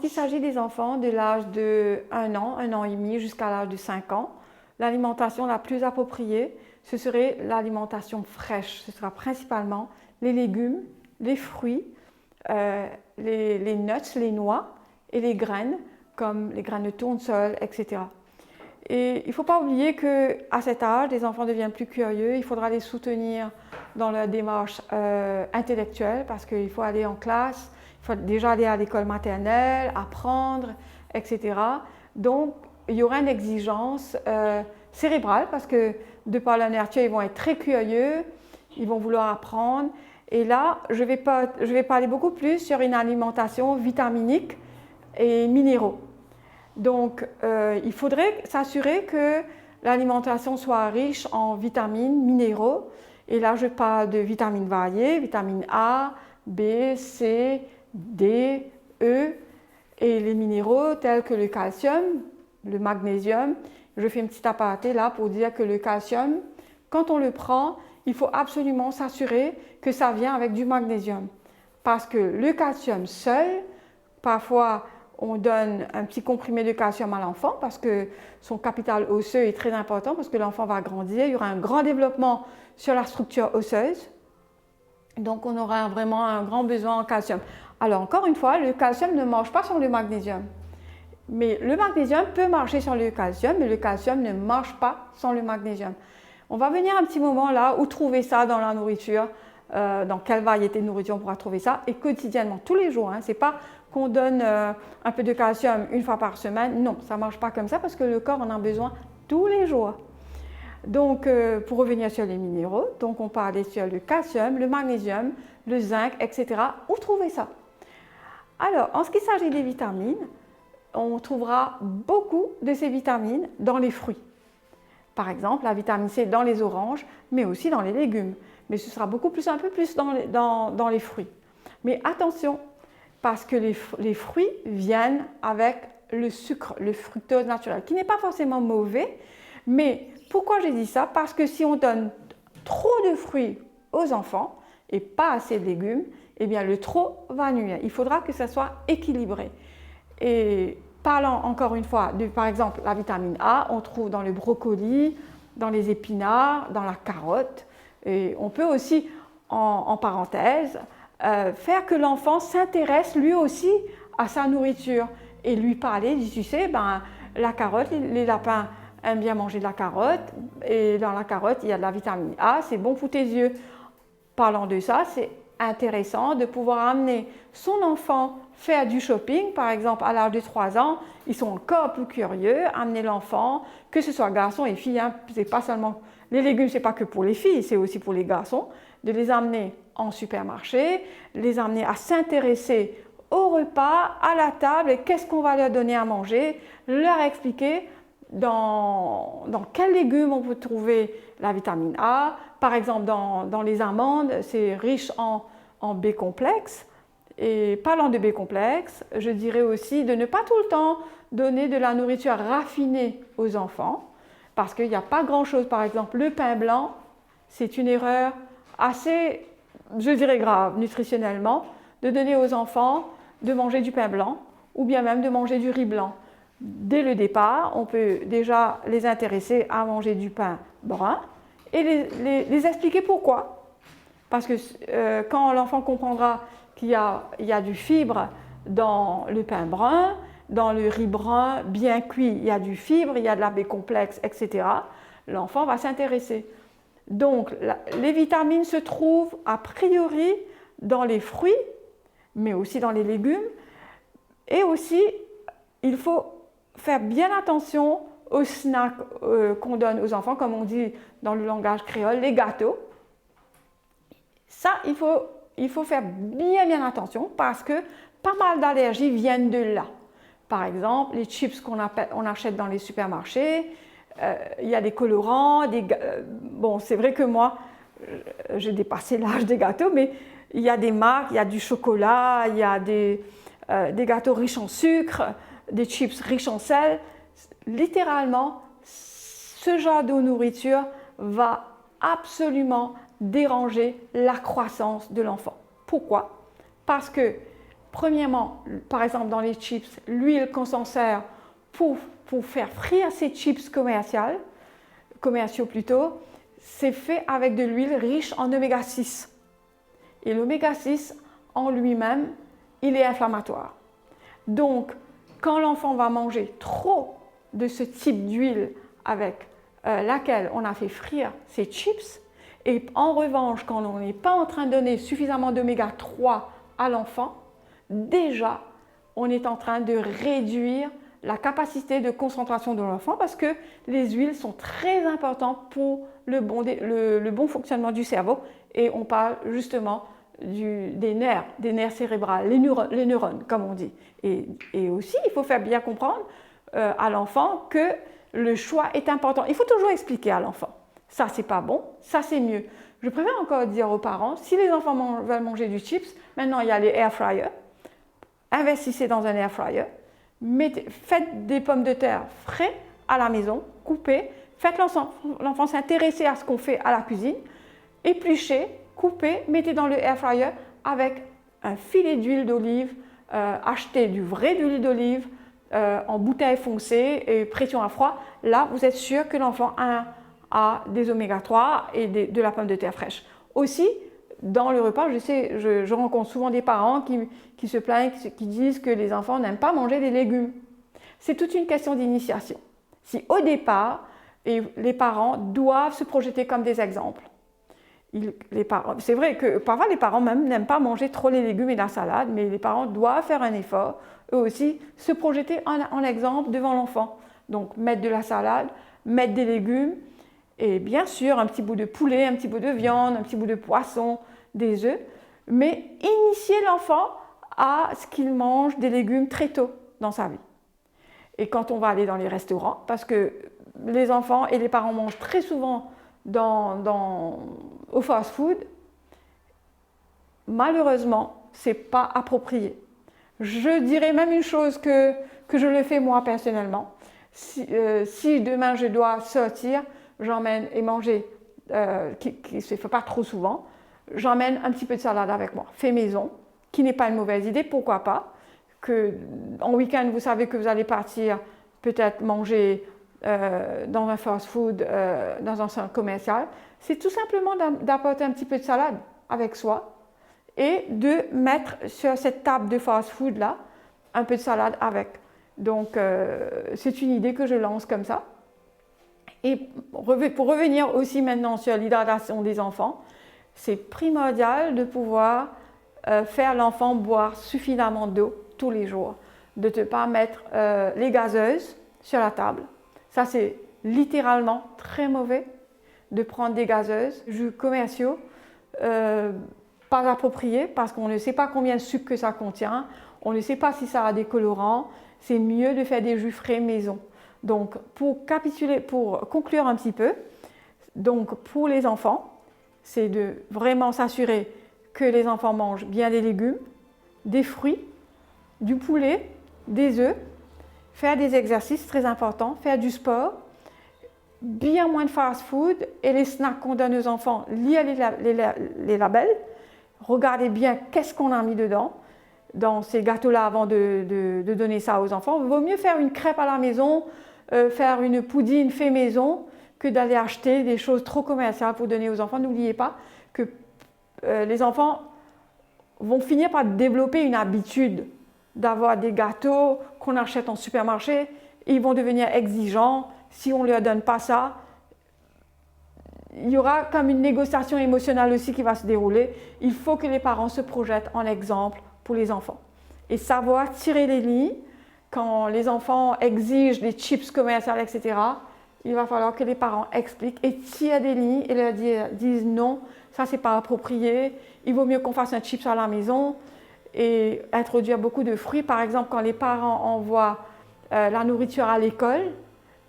lorsqu'il s'agit des enfants de l'âge de 1 an et demi jusqu'à l'âge de 5 ans, l'alimentation la plus appropriée, ce serait l'alimentation fraîche. Ce sera principalement les légumes, les fruits, les nuts, les noix et les graines, comme les graines de tournesol, etc. Et il ne faut pas oublier qu'à cet âge, les enfants deviennent plus curieux. Il faudra les soutenir dans leur démarche intellectuelle parce qu'il faut aller en classe, il faut déjà aller à l'école maternelle, apprendre, etc. Donc, il y aura une exigence cérébrale parce que de par la nature, ils vont être très curieux, ils vont vouloir apprendre. Et là, je vais parler beaucoup plus sur une alimentation vitaminique et minéraux. Donc, il faudrait s'assurer que l'alimentation soit riche en vitamines, minéraux. Et là, je parle de vitamines variées, vitamines A, B, C, D, E, et les minéraux tels que le calcium, le magnésium. Je fais une petite aparté là pour dire que le calcium, quand on le prend, il faut absolument s'assurer que ça vient avec du magnésium. Parce que le calcium seul, parfois, on donne un petit comprimé de calcium à l'enfant parce que son capital osseux est très important parce que l'enfant va grandir, il y aura un grand développement sur la structure osseuse. Donc, on aura vraiment un grand besoin en calcium. Alors, encore une fois, le calcium ne marche pas sur le magnésium. Mais le magnésium peut marcher sur le calcium, mais le calcium ne marche pas sans le magnésium. On va venir un petit moment là où trouver ça dans la nourriture, dans quelle variété de nourriture on pourra trouver ça, et quotidiennement, tous les jours. Ce n'est pas qu'on donne un peu de calcium une fois par semaine. Non, ça ne marche pas comme ça parce que le corps en a besoin tous les jours. Donc, pour revenir sur les minéraux, donc on parlait sur le calcium, le magnésium, le zinc, etc. Où trouver ça? Alors, en ce qui s'agit des vitamines, on trouvera beaucoup de ces vitamines dans les fruits. Par exemple, la vitamine C dans les oranges, mais aussi dans les légumes. Mais ce sera beaucoup plus, un peu plus dans les fruits. Mais attention, parce que les fruits viennent avec le sucre, le fructose naturel, qui n'est pas forcément mauvais. Mais pourquoi j'ai dit ça? Parce que si on donne trop de fruits aux enfants et pas assez de légumes, eh bien le trop va nuire. Il faudra que ça soit équilibré. Et parlant encore une fois de, par exemple, la vitamine A, on trouve dans le brocoli, dans les épinards, dans la carotte. Et on peut aussi, en parenthèse, faire que l'enfant s'intéresse lui aussi à sa nourriture et lui parler, dit, tu sais, la carotte, les lapins aiment bien manger de la carotte et dans la carotte, il y a de la vitamine A, c'est bon pour tes yeux. Parlant de ça, c'est intéressant de pouvoir amener son enfant faire du shopping, par exemple à l'âge de 3 ans, ils sont encore plus curieux, amener l'enfant, que ce soit garçon et fille, c'est pas seulement, les légumes c'est pas que pour les filles, c'est aussi pour les garçons, de les amener en supermarché, les amener à s'intéresser au repas, à la table, et qu'est-ce qu'on va leur donner à manger, leur expliquer dans quels légumes on peut trouver la vitamine A. Par exemple, dans les amandes, c'est riche en B-complexe. Et parlant de B-complexe, je dirais aussi de ne pas tout le temps donner de la nourriture raffinée aux enfants, parce qu'il n'y a pas grand-chose. Par exemple, le pain blanc, c'est une erreur assez, je dirais grave, nutritionnellement, de donner aux enfants de manger du pain blanc ou bien même de manger du riz blanc. Dès le départ, on peut déjà les intéresser à manger du pain brun et les expliquer pourquoi. Parce que quand l'enfant comprendra qu'il y a du fibre dans le pain brun, dans le riz brun bien cuit, il y a du fibre, il y a de la B-complexe, etc., l'enfant va s'intéresser. Donc, les vitamines se trouvent a priori dans les fruits, mais aussi dans les légumes. Et aussi, il faut faire bien attention aux snacks qu'on donne aux enfants, comme on dit dans le langage créole, les gâteaux. Ça, il faut faire bien attention parce que pas mal d'allergies viennent de là. Par exemple, les chips qu'on achète dans les supermarchés, il y a des colorants, bon, c'est vrai que moi, j'ai dépassé l'âge des gâteaux, mais il y a des marques, il y a du chocolat, il y a des gâteaux riches en sucre, des chips riches en sel. Littéralement, ce genre de nourriture va absolument déranger la croissance de l'enfant. Pourquoi? Parce que, Premièrement, par exemple dans les chips, l'huile qu'on s'en sert pour faire frire ces chips commerciaux plutôt, c'est fait avec de l'huile riche en oméga 6. Et l'oméga 6, en lui-même, il est inflammatoire. Donc, quand l'enfant va manger trop de ce type d'huile avec laquelle on a fait frire ces chips, et en revanche, quand on n'est pas en train de donner suffisamment d'oméga 3 à l'enfant, déjà, on est en train de réduire la capacité de concentration de l'enfant parce que les huiles sont très importantes pour le bon fonctionnement du cerveau. Et on parle justement des nerfs cérébrales, les neurones, comme on dit. Et aussi, il faut faire bien comprendre à l'enfant que le choix est important. Il faut toujours expliquer à l'enfant. Ça, c'est pas bon, ça, c'est mieux. Je préfère encore dire aux parents, si les enfants veulent manger du chips, maintenant, il y a les air fryers. Investissez dans un air fryer. Faites des pommes de terre frais à la maison, coupez. Faites l'enfant s'intéresser à ce qu'on fait à la cuisine. Épluchez, coupez, mettez dans le air fryer avec un filet d'huile d'olive. Achetez du vrai d'huile d'olive en bouteille foncée et pression à froid. Là, vous êtes sûr que l'enfant a des oméga 3 et de la pomme de terre fraîche. Aussi, dans le repas, je rencontre souvent des parents qui se plaignent, qui disent que les enfants n'aiment pas manger des légumes. C'est toute une question d'initiation. Si au départ, les parents doivent se projeter comme des exemples. C'est vrai que parfois les parents même n'aiment pas manger trop les légumes et la salade, mais les parents doivent faire un effort, eux aussi, se projeter en exemple devant l'enfant. Donc mettre de la salade, mettre des légumes, et bien sûr un petit bout de poulet, un petit bout de viande, un petit bout de poisson, des œufs, mais initier l'enfant à ce qu'il mange des légumes très tôt dans sa vie. Et quand on va aller dans les restaurants, parce que les enfants et les parents mangent très souvent au fast-food, malheureusement, ce n'est pas approprié. Je dirais même une chose que je le fais moi personnellement. Si demain je dois sortir, j'emmène et manger, qui ne se fait pas trop souvent, j'emmène un petit peu de salade avec moi, fait maison, qui n'est pas une mauvaise idée, pourquoi pas. En week-end, vous savez que vous allez partir peut-être manger dans un fast-food, dans un centre commercial. C'est tout simplement d'apporter un petit peu de salade avec soi et de mettre sur cette table de fast-food-là un peu de salade avec. Donc, c'est une idée que je lance comme ça. Et pour revenir aussi maintenant sur l'hydratation des enfants, c'est primordial de pouvoir faire l'enfant boire suffisamment d'eau tous les jours. De ne pas mettre les gazeuses sur la table. Ça, c'est littéralement très mauvais de prendre des gazeuses, jus commerciaux, pas appropriés parce qu'on ne sait pas combien de sucre que ça contient, on ne sait pas si ça a des colorants. C'est mieux de faire des jus frais maison. Donc, pour conclure un petit peu, donc pour les enfants, c'est de vraiment s'assurer que les enfants mangent bien des légumes, des fruits, du poulet, des œufs, faire des exercices très importants, faire du sport, bien moins de fast-food et les snacks qu'on donne aux enfants, lire les labels, regardez bien qu'est-ce qu'on a mis dedans dans ces gâteaux-là avant de donner ça aux enfants. Il vaut mieux faire une crêpe à la maison, faire une poudine fait maison que d'aller acheter des choses trop commerciales pour donner aux enfants. N'oubliez pas que les enfants vont finir par développer une habitude d'avoir des gâteaux qu'on achète en supermarché. Ils vont devenir exigeants. Si on ne leur donne pas ça, il y aura comme une négociation émotionnelle aussi qui va se dérouler. Il faut que les parents se projettent en exemple pour les enfants. Et savoir tirer les lignes, quand les enfants exigent des chips commerciales, etc., il va falloir que les parents expliquent et tirent des lignes et leur disent non, ça c'est pas approprié, il vaut mieux qu'on fasse un chips à la maison et introduire beaucoup de fruits. Par exemple, quand les parents envoient la nourriture à l'école,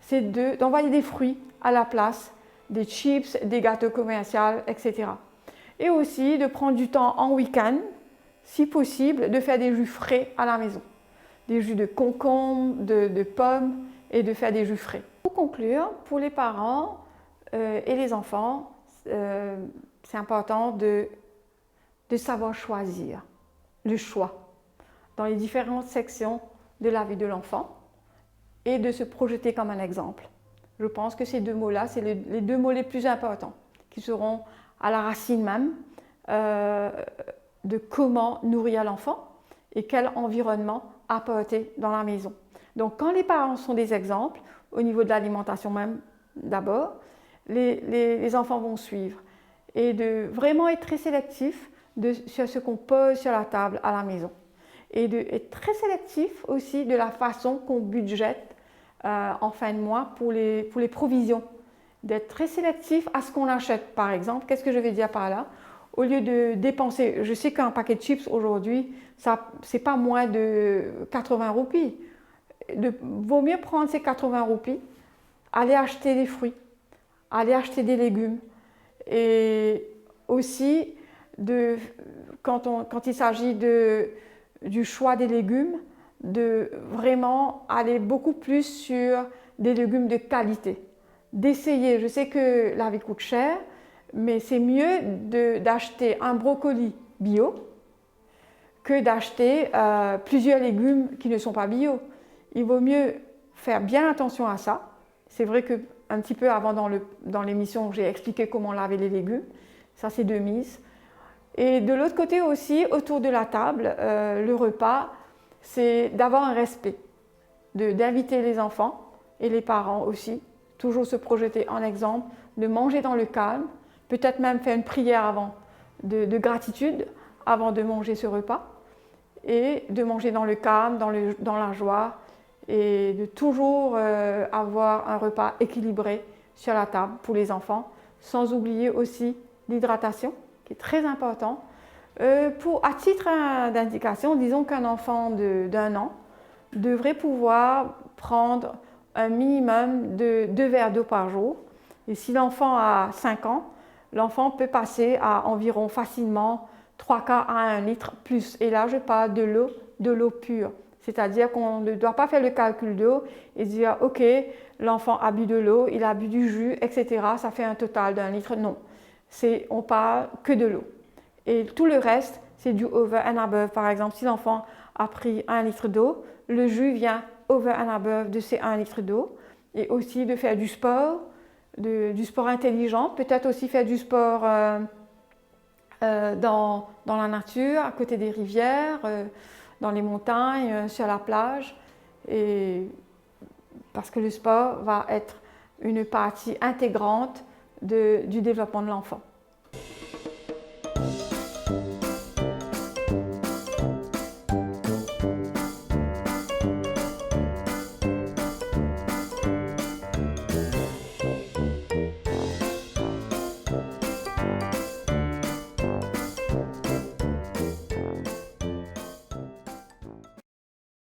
c'est d'envoyer des fruits à la place des chips, des gâteaux commerciaux, etc. Et aussi de prendre du temps en week-end, si possible, de faire des jus frais à la maison. Des jus de concombre, de pommes et de faire des jus frais. Pour conclure, pour les parents et les enfants, c'est important de savoir choisir, le choix. dans les différentes sections de la vie de l'enfant et de se projeter comme un exemple. Je pense que ces deux mots-là, c'est les deux mots les plus importants qui seront à la racine même de comment nourrir l'enfant et quel environnement apporter dans la maison. Donc quand les parents sont des exemples, au niveau de l'alimentation même d'abord, les enfants vont suivre. Et de vraiment être très sélectif sur ce qu'on pose sur la table à la maison. Et d'être très sélectif aussi de la façon qu'on budgète en fin de mois pour les provisions. D'être très sélectif à ce qu'on achète, par exemple. Qu'est-ce que je vais dire par là? Au lieu de dépenser, je sais qu'un paquet de chips aujourd'hui, c'est pas moins de 80 roupies. Vaut mieux prendre ces 80 roupies, aller acheter des fruits, aller acheter des légumes. Et aussi, quand il s'agit du choix des légumes, de vraiment aller beaucoup plus sur des légumes de qualité. D'essayer, je sais que la vie coûte cher, mais c'est mieux d'acheter un brocoli bio que d'acheter plusieurs légumes qui ne sont pas bio. Il vaut mieux faire bien attention à ça. C'est vrai qu'un petit peu avant dans l'émission, j'ai expliqué comment laver les légumes. Ça, c'est de mise. Et de l'autre côté aussi, autour de la table, le repas, c'est d'avoir un respect, d'inviter les enfants et les parents aussi, toujours se projeter en exemple, de manger dans le calme, peut-être même faire une prière avant, de gratitude avant de manger ce repas, et de manger dans le calme, dans la joie, et de toujours avoir un repas équilibré sur la table pour les enfants, sans oublier aussi l'hydratation, qui est très important. À titre d'indication, disons qu'un enfant d'1 an devrait pouvoir prendre un minimum de 2 verres d'eau par jour. Et si l'enfant a 5 ans, l'enfant peut passer à environ facilement 3 quarts à 1 litre plus. Et là, je parle de l'eau pure. C'est-à-dire qu'on ne doit pas faire le calcul d'eau et dire « Ok, l'enfant a bu de l'eau, il a bu du jus, etc. Ça fait un total d'1 litre. » Non, on parle que de l'eau. Et tout le reste, c'est du over and above. Par exemple, si l'enfant a pris 1 litre d'eau, le jus vient over and above de ces 1 litre d'eau. Et aussi de faire du sport intelligent, peut-être aussi faire du sport dans la nature, à côté des rivières, dans les montagnes, sur la plage. Parce que le sport va être une partie intégrante du développement de l'enfant.